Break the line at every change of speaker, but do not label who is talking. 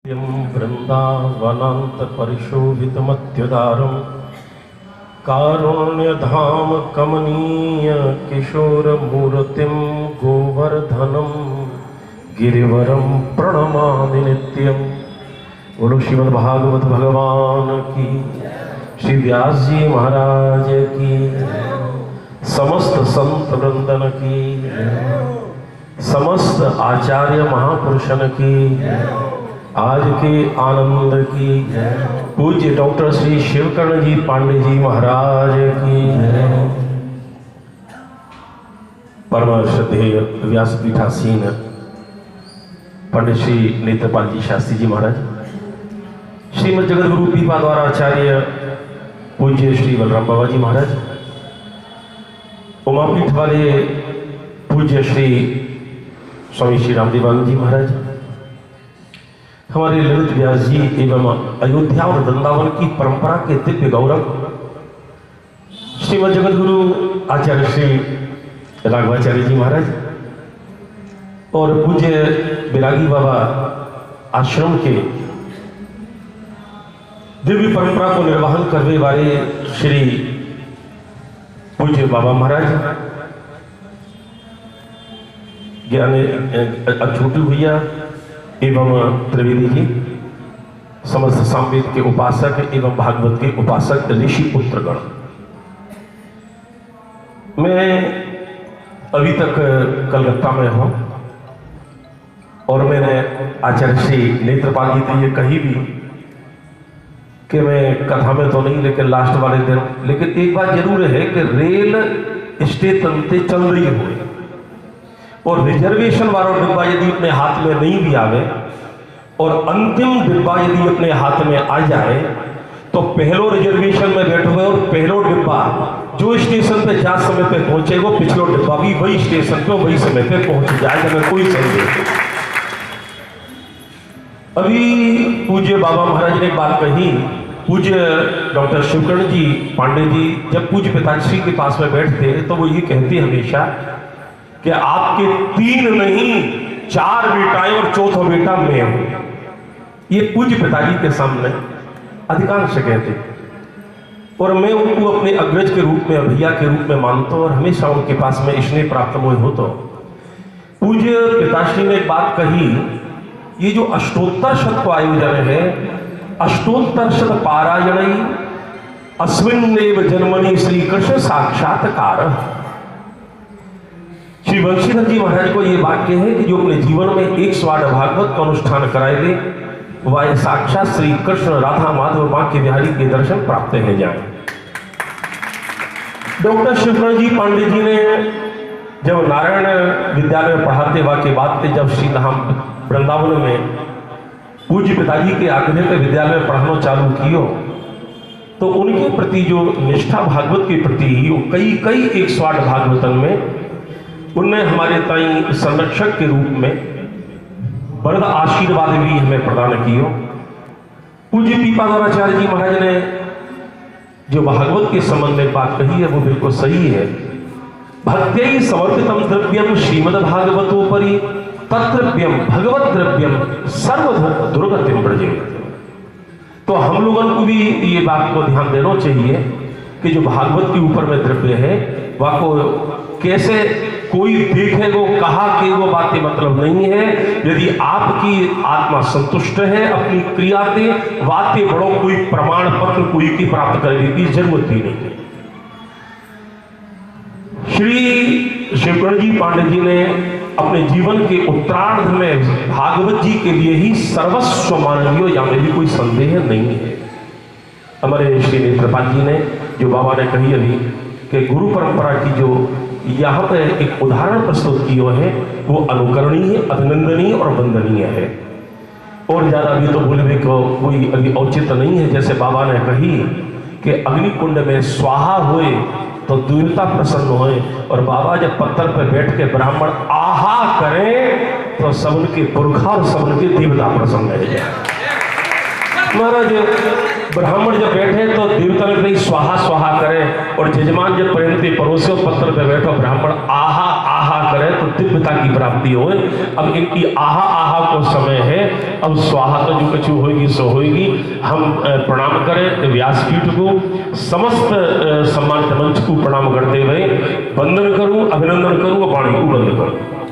वृन्दावनान्तपरिशोभितमत्युदारं कारुण्यधाम कमनीय किशोरमूर्तिं गोवर्धनं गिरिवरं प्रणमामि नित्यं। बोलो श्रीमद्भागवत भगवान की, श्री व्यास जी महाराज की, समस्त संत वृंदन की, समस्त आचार्य महापुरुषन की, आज के आनंद की, पूज्य डॉक्टर श्री शिवकर्ण जी पांडे जी महाराज की, परम श्रद्धेय व्यासपीठासीन पंडित श्री नेत्रपाल जी शास्त्री जी महाराज, श्रीमद जगत गुरु पीपा द्वारा आचार्य पूज्य श्री बलराम बाबा जी महाराज, उमापीठ वाले पूज्य श्री स्वामी श्री रामदेवानंद जी महाराज, हमारे ललित व्यास जी एवं अयोध्या और वृंदावन की परंपरा के दिव्य गौरव श्रीमद जगत गुरु आचार्य श्री राघवाचार्य जी महाराज और पूज्य बिरागी बाबा आश्रम के दिव्य परंपरा को निर्वहन करने वाले श्री पूज्य बाबा महाराज, ज्ञान छोटू भैया एवं त्रिवेदी जी, समस्त सामवेद के उपासक एवं भागवत के उपासक ऋषि पुत्रगण। मैं अभी तक कलकत्ता में हूं और मैंने आचार्य श्री नेत्रपाल जी से ये कही भी कि मैं कथा में तो नहीं, लेकिन लास्ट वाले दिन, लेकिन एक बात जरूर है कि रेल स्टेशन से चल रही हो और रिजर्वेशन वाला डिब्बा यदि अपने हाथ में नहीं भी आवे और अंतिम डिब्बा यदि अपने हाथ में आ जाए तो पहलो रिजर्वेशन में बैठो और पहलो डिब्बा जो स्टेशन पे जा समय पे पहुंचेगा, पिछलो डिब्बा भी वही स्टेशन पे वही समय पे पहुंच जाएगा, मैं कोई संदेह। अभी पूज्य बाबा महाराज ने एक बात कही, पूज्य डॉक्टर शिवकर्ण जी पांडे जी जब पूज्य पिताश्री के पास में बैठते तो वो ये कहते हमेशा कि आपके 3 नहीं 4 बेटाएं और चौथा बेटा मैं हूं। ये पूज्य पिताजी के सामने अधिकांश कहते और मैं उनको अपने अग्रज के रूप में, भैया के रूप में मानता हूं और हमेशा उनके पास में स्नेह प्राप्त हो। तो पूज्य पिताश्री ने एक बात कही, ये जो अष्टोत्तर शत को आयोजन है, अष्टोत्तर शत पारायण अस्मिन्नेव जन्मनि श्री कृष्ण साक्षात्कार। श्री बंशीधर जी महाराज को ये वाक्य है कि जो अपने जीवन में 108 भागवत का अनुष्ठान कराएंगे वह साक्षात श्री कृष्ण राधा माधव बांके बिहारी के दर्शन प्राप्त है जाए। डॉक्टर शिवकर्ण जी पांडे जी ने जब नारायण विद्यालय में पढ़ाते वाक्य बात थे, जब श्री धाम वृंदावन में पूज्य पिताजी के आग्रह पे विद्यालय में पढ़ाना चालू किया तो उनके प्रति जो निष्ठा भागवत के प्रति ही कई 108 भागवतन में उनने हमारे ताई संरक्षक के रूप में वरद आशीर्वाद भी हमें प्रदान किया। पूज्य पीपा द्वाराचार्य जी महाराज ने जो भागवत के संबंध में बात कही है वो बिल्कुल सही है। भक्त्यै समर्पितम द्रव्यम श्रीमद्भागवतोपरि तद्द्रव्यम भगवत द्रव्यम सर्व दुर्गतिम ब्रजेत। तो हम लोगों को भी ये बात को ध्यान देना चाहिए कि जो भागवत के ऊपर में द्रव्य है वह को कैसे कोई देखेगो कहा कि वो बातें मतलब नहीं है। यदि आपकी आत्मा संतुष्ट है अपनी क्रिया से, बातें बड़ो कोई प्रमाण पत्र कोई की प्राप्त करने की जरूरत ही नहीं है। श्री शिवकर्ण जी पांडे जी ने अपने जीवन के उत्तरार्ध में भागवत जी के लिए ही सर्वस्व मान लियो, यहाँ में भी कोई संदेह नहीं है। हमारे श्री नेत्रपाल जी ने जो बाबा ने कही अभी कि गुरु परंपरा की जो यहाँ पे एक उदाहरण प्रस्तुत किया है वो अनुकरणीय, अभिनंदनीय और वंदनीय है। और ज्यादा अभी तो बोलने को कोई अभी औचित्य नहीं है। जैसे बाबा ने कही कि अग्निकुंड में स्वाहा हुए तो देवता प्रसन्न होए, और बाबा जब पत्थर पर बैठ के ब्राह्मण आहा करें तो सबन के पुरखा और सबन के देवता प्रसन्न रह जाए। महाराज ब्राह्मण जब बैठे तो देवता ने कहीं स्वाहा स्वाहा करे और जजमान जब परिणति परोसे पत्थर पे बैठो ब्राह्मण आहा आहा करे तो दिव्यता की प्राप्ति हो। अब इनकी आहा आहा को समय है, अब स्वाहा तो जो कछु होगी सो होगी। हम प्रणाम करें व्यासपीठ को, समस्त सम्मानित मंच को प्रणाम करते हुए वंदन करूं, अभिनंदन करूं और वाणी को बंद करूं।